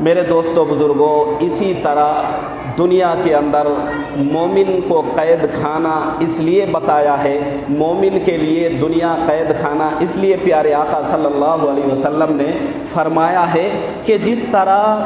میرے دوستو بزرگوں، اسی طرح دنیا کے اندر مومن کو قید خانہ اس لیے بتایا ہے، مومن کے لیے دنیا قید خانہ اس لیے پیارے آقا صلی اللہ علیہ وسلم نے فرمایا ہے کہ جس طرح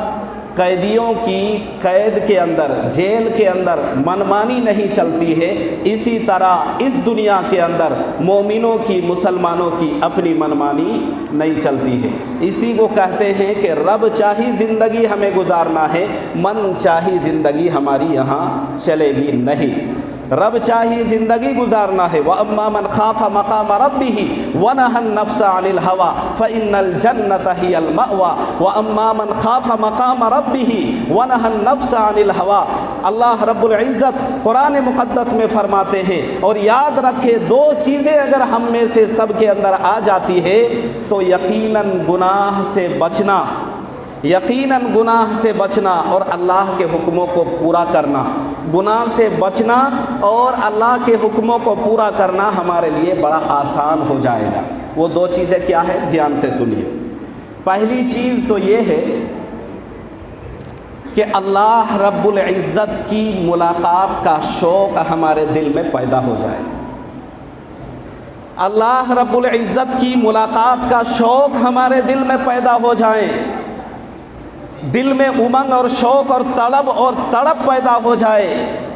قیدیوں کی قید کے اندر، جیل کے اندر منمانی نہیں چلتی ہے، اسی طرح اس دنیا کے اندر مومنوں کی، مسلمانوں کی اپنی منمانی نہیں چلتی ہے۔ اسی کو کہتے ہیں کہ رب چاہی زندگی ہمیں گزارنا ہے، من چاہی زندگی ہماری یہاں چلے گی نہیں۔ رب چاہی زندگی گزارنا ہے، وَأَمَّا مَنْ خَافَ مَقَامَ رَبِّهِ وَنَهَى النَّفْسَ عَنِ الْهَوَىٰ فَإِنَّ الْجَنَّةَ هِيَ الْمَأْوَىٰ وَأَمَّا مَنْ خَافَ مَقَامَ رَبِّهِ وَنَهَى النَّفْسَ عَنِ الْهَوَىٰ۔ اللہ رب العزت قرآن مقدس میں فرماتے ہیں، اور یاد رکھے دو چیزیں اگر ہم میں سے سب کے اندر آ جاتی ہے تو یقیناً گناہ سے بچنا، یقیناً گناہ سے بچنا اور اللہ کے حکموں کو پورا کرنا، گناہ سے بچنا اور اللہ کے حکموں کو پورا کرنا ہمارے لیے بڑا آسان ہو جائے گا۔ وہ دو چیزیں کیا ہے؟ دھیان سے سنیے۔ پہلی چیز تو یہ ہے کہ اللہ رب العزت کی ملاقات کا شوق ہمارے دل میں پیدا ہو جائے۔ اللہ رب العزت کی ملاقات کا شوق ہمارے دل میں پیدا ہو جائے، دل میں امنگ اور شوق اور طلب اور تڑپ پیدا ہو جائے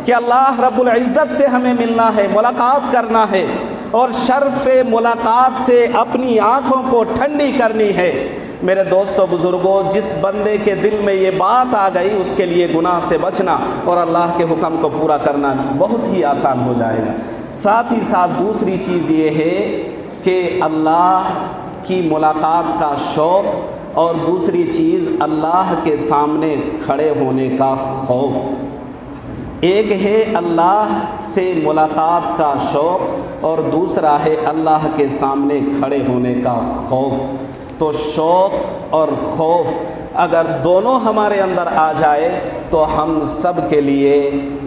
کہ اللہ رب العزت سے ہمیں ملنا ہے، ملاقات کرنا ہے، اور شرف ملاقات سے اپنی آنکھوں کو ٹھنڈی کرنی ہے۔ میرے دوستو بزرگوں، جس بندے کے دل میں یہ بات آ گئی اس کے لیے گناہ سے بچنا اور اللہ کے حکم کو پورا کرنا بہت ہی آسان ہو جائے گا۔ ساتھ ہی ساتھ دوسری چیز یہ ہے کہ اللہ کی ملاقات کا شوق، اور دوسری چیز اللہ کے سامنے کھڑے ہونے کا خوف۔ ایک ہے اللہ سے ملاقات کا شوق اور دوسرا ہے اللہ کے سامنے کھڑے ہونے کا خوف۔ تو شوق اور خوف اگر دونوں ہمارے اندر آ جائے تو ہم سب کے لیے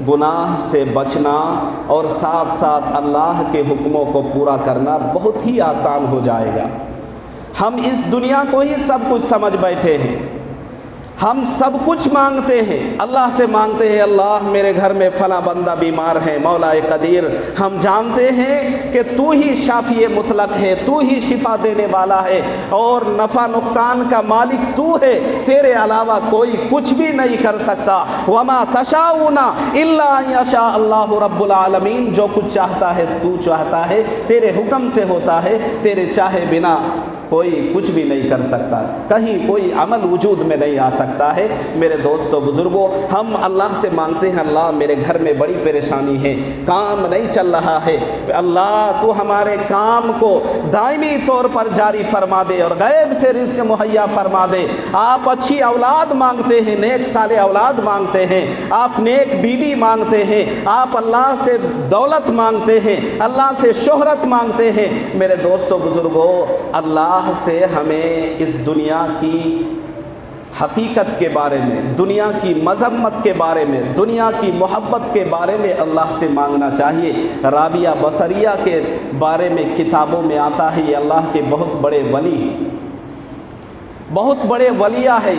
گناہ سے بچنا اور ساتھ ساتھ اللہ کے حکموں کو پورا کرنا بہت ہی آسان ہو جائے گا۔ ہم اس دنیا کو ہی سب کچھ سمجھ بیٹھے ہیں، ہم سب کچھ مانگتے ہیں، اللہ سے مانگتے ہیں اللہ میرے گھر میں فلاں بندہ بیمار ہے، مولا قدیر ہم جانتے ہیں کہ تو ہی شافی مطلق ہے، تو ہی شفا دینے والا ہے اور نفع نقصان کا مالک تو ہے، تیرے علاوہ کوئی کچھ بھی نہیں کر سکتا۔ وما تشاؤون الا ان یشاء اللہ رب العالمین، جو کچھ چاہتا ہے تو چاہتا ہے، تیرے حکم سے ہوتا ہے، تیرے چاہے بنا کوئی کچھ بھی نہیں کر سکتا، کہیں کوئی عمل وجود میں نہیں آ سکتا ہے۔ میرے دوستو بزرگوں، ہم اللہ سے مانگتے ہیں اللہ میرے گھر میں بڑی پریشانی ہے، کام نہیں چل رہا ہے، اللہ تو ہمارے کام کو دائمی طور پر جاری فرما دے اور غیب سے رزق مہیا فرما دے۔ آپ اچھی اولاد مانگتے ہیں، نیک صالح اولاد مانگتے ہیں، آپ نیک بیوی مانگتے ہیں، آپ اللہ سے دولت مانگتے ہیں، اللہ سے شہرت مانگتے ہیں۔ میرے دوستو بزرگوں، اللہ سے ہمیں اس دنیا کی حقیقت کے بارے میں، دنیا کی مذمت کے بارے میں، دنیا کی محبت کے بارے میں اللہ سے مانگنا چاہیے۔ رابعہ بصریہ کے بارے میں کتابوں میں آتا ہے، یہ اللہ کے بہت بڑے ولی، بہت بڑے ولیہ ہے۔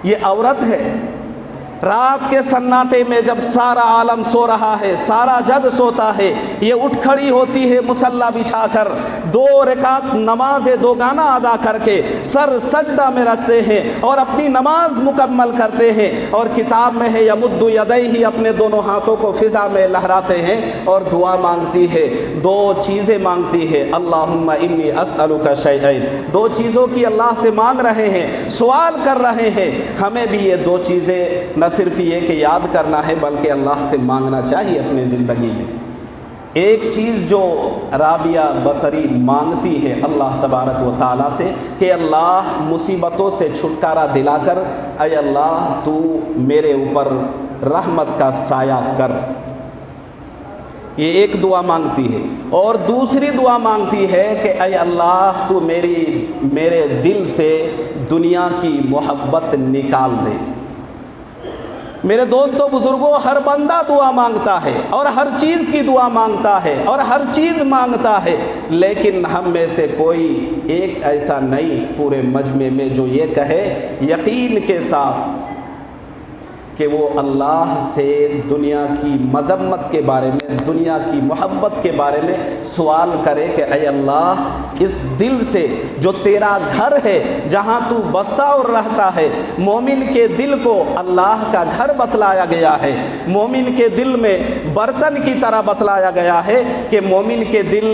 یہ عورت ہے، رات کے سناٹے میں جب سارا عالم سو رہا ہے، سارا جگ سوتا ہے، یہ اٹھ کھڑی ہوتی ہے مصلی بچھا کر، 2 رکعت نماز دوگانہ ادا کر کے سر سجدہ میں رکھتے ہیں اور اپنی نماز مکمل کرتے ہیں، اور کتاب میں ہے یمد یدیہ، اپنے دونوں ہاتھوں کو فضا میں لہراتے ہیں اور دعا مانگتی ہے۔ 2 چیزیں مانگتی ہے، اللہم انی اسألک شیئین، 2 چیزوں کی اللہ سے مانگ رہے ہیں، سوال کر رہے ہیں۔ ہمیں بھی یہ 2 چیزیں نہ صرف یہ کہ یاد کرنا ہے بلکہ اللہ سے مانگنا چاہیے اپنی زندگی میں۔ ایک چیز جو رابعہ بصری مانگتی ہے اللہ تبارک و تعالیٰ سے کہ اللہ مصیبتوں سے چھٹکارا دلا کر، اے اللہ تو میرے اوپر رحمت کا سایہ کر، یہ ایک دعا مانگتی ہے۔ اور دوسری دعا مانگتی ہے کہ اے اللہ تو میرے دل سے دنیا کی محبت نکال دے۔ میرے دوستوں بزرگوں، ہر بندہ دعا مانگتا ہے اور ہر چیز کی دعا مانگتا ہے اور ہر چیز مانگتا ہے، لیکن ہم میں سے کوئی ایک ایسا نہیں پورے مجمع میں جو یہ کہے یقین کے ساتھ کہ وہ اللہ سے دنیا کی مذمت کے بارے میں، دنیا کی محبت کے بارے میں سوال کرے کہ اے اللہ، اس دل سے جو تیرا گھر ہے جہاں تو بستا اور رہتا ہے، مومن کے دل کو اللہ کا گھر بتلایا گیا ہے، مومن کے دل میں برتن کی طرح بتلایا گیا ہے کہ مومن کے دل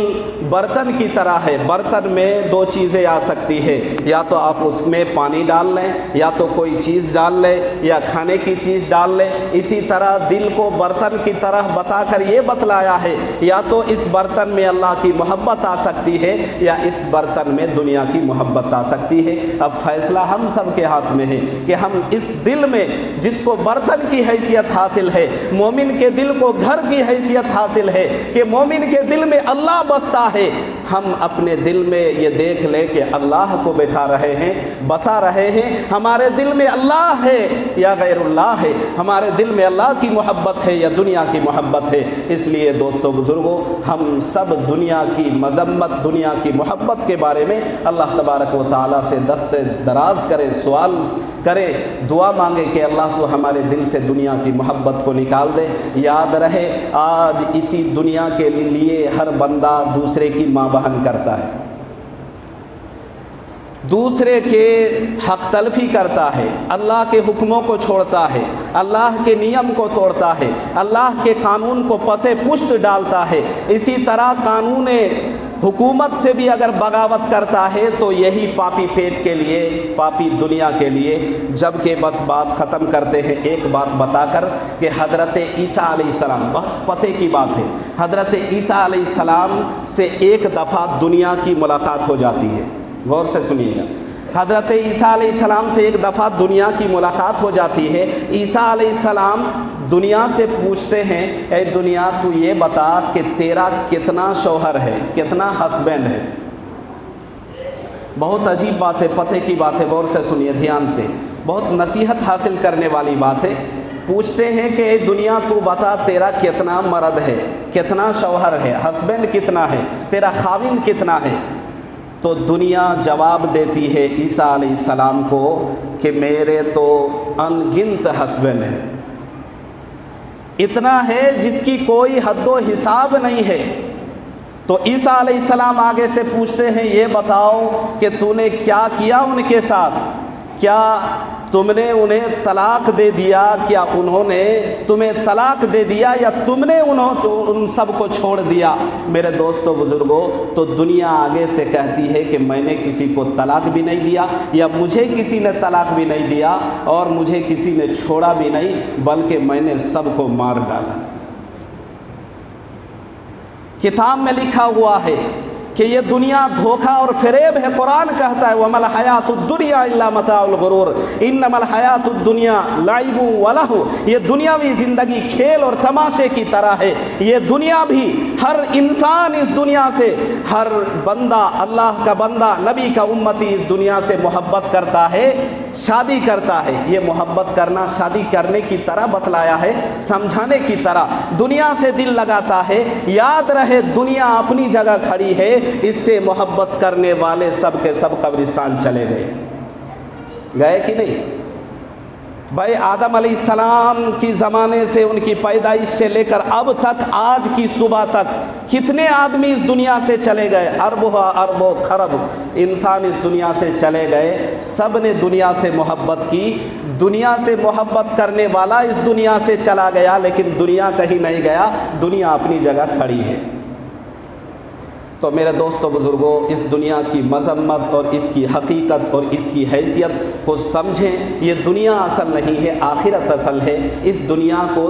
برتن کی طرح ہے۔ برتن میں دو چیزیں آ سکتی ہے، یا تو آپ اس میں پانی ڈال لیں، یا تو کوئی چیز ڈال لیں، یا کھانے کی چیز ڈال لیں۔ اسی طرح دل کو برتن کی طرح بتا کر یہ بتلایا ہے، یا تو اس برتن میں اللہ کی محبت آ سکتی ہے یا اس برتن میں دنیا کی محبت آ سکتی ہے۔ اب فیصلہ ہم سب کے ہاتھ میں ہے کہ ہم اس دل میں جس کو برتن کی حیثیت حاصل ہے، مومن کے دل کو گھر کی حیثیت حاصل ہے کہ مومن کے دل میں اللہ بستا ہے، ہم اپنے دل میں یہ دیکھ لیں کہ اللہ کو بٹھا رہے ہیں، بسا رہے ہیں، ہمارے دل میں اللہ ہے یا غیر اللہ ہے، ہمارے دل میں اللہ کی محبت ہے یا دنیا کی محبت ہے۔ اس لیے دوستو بزرگوں، ہم سب دنیا کی مذمت، دنیا کی محبت کے بارے میں اللہ تبارک و تعالیٰ سے دست دراز کرے، سوال کرے، دعا مانگے کہ اللہ تو ہمارے دل سے دنیا کی محبت کو نکال دے۔ یاد رہے، آج اسی دنیا کے لیے ہر بندہ دوسرے کی ماں بہن کرتا ہے، دوسرے کے حق تلفی کرتا ہے، اللہ کے حکموں کو چھوڑتا ہے، اللہ کے نیم کو توڑتا ہے، اللہ کے قانون کو پسے پشت ڈالتا ہے۔ اسی طرح قانون حکومت سے بھی اگر بغاوت کرتا ہے تو یہی پاپی پیٹ کے لیے، پاپی دنیا کے لیے۔ جبکہ بس بات ختم کرتے ہیں ایک بات بتا کر کہ حضرت عیسیٰ علیہ السلام، بہت پتے کی بات ہے، حضرت عیسیٰ علیہ السلام سے ایک دفعہ دنیا کی ملاقات ہو جاتی ہے، غور سے سنیے گا۔ حضرت عیسیٰ علیہ السلام سے ایک دفعہ دنیا کی ملاقات ہو جاتی ہے۔ عیسیٰ علیہ السلام دنیا سے پوچھتے ہیں، اے دنیا تو یہ بتا کہ تیرا کتنا شوہر ہے، کتنا ہسبینڈ ہے۔ بہت عجیب بات ہے، پتہ کی بات ہے، غور سے سنیے دھیان سے، بہت نصیحت حاصل کرنے والی بات ہے۔ پوچھتے ہیں کہ اے دنیا تو بتا تیرا کتنا مرد ہے، کتنا شوہر ہے، ہسبینڈ کتنا ہے، تیرا خاوند کتنا ہے۔ تو دنیا جواب دیتی ہے عیسیٰ علیہ السلام کو کہ میرے تو ان گنت ہسبینڈ ہیں، اتنا ہے جس کی کوئی حد و حساب نہیں ہے۔ تو عیسیٰ علیہ السلام آگے سے پوچھتے ہیں، یہ بتاؤ کہ تو نے کیا کیا ان کے ساتھ، کیا تم نے انہیں طلاق دے دیا، کیا انہوں نے تمہیں طلاق دے دیا، یا تم نے ان سب کو چھوڑ دیا۔ میرے دوستو بزرگوں، تو دنیا آگے سے کہتی ہے کہ میں نے کسی کو طلاق بھی نہیں دیا، یا مجھے کسی نے طلاق بھی نہیں دیا، اور مجھے کسی نے چھوڑا بھی نہیں، بلکہ میں نے سب کو مار ڈالا۔ کتاب میں لکھا ہوا ہے کہ یہ دنیا دھوکہ اور فریب ہے۔ قرآن کہتا ہے وَمَا الْحَيَاةُ الدُّنْيَا إِلَّا مَتَاعُ الْغُرُورِ إِنَّمَا الْحَيَاةُ الدُّنْيَا لَعِبٌ وَلَهْوٌ۔ یہ دنیاوی زندگی کھیل اور تماشے کی طرح ہے۔ یہ دنیا بھی، ہر انسان اس دنیا سے، ہر بندہ، اللہ کا بندہ، نبی کا امتی اس دنیا سے محبت کرتا ہے، شادی کرتا ہے۔ یہ محبت کرنا شادی کرنے کی طرح بتلایا ہے، سمجھانے کی طرح۔ دنیا سے دل لگاتا ہے۔ یاد رہے، دنیا اپنی جگہ کھڑی ہے، اس سے محبت کرنے والے سب کے سب قبرستان چلے گئے کہ نہیں؟ بھائی آدم علیہ السلام کی زمانے سے، ان کی پیدائش سے لے کر اب تک، آج کی صبح تک کتنے آدمی اس دنیا سے چلے گئے؟ اربوں خرب انسان اس دنیا سے چلے گئے۔ سب نے دنیا سے محبت کی۔ دنیا سے محبت کرنے والا اس دنیا سے چلا گیا، لیکن دنیا کہیں نہیں گیا، دنیا اپنی جگہ کھڑی ہے۔ تو میرے دوستو بزرگوں، اس دنیا کی مذمت اور اس کی حقیقت اور اس کی حیثیت کو سمجھیں۔ یہ دنیا اصل نہیں ہے، آخرت اصل ہے۔ اس دنیا کو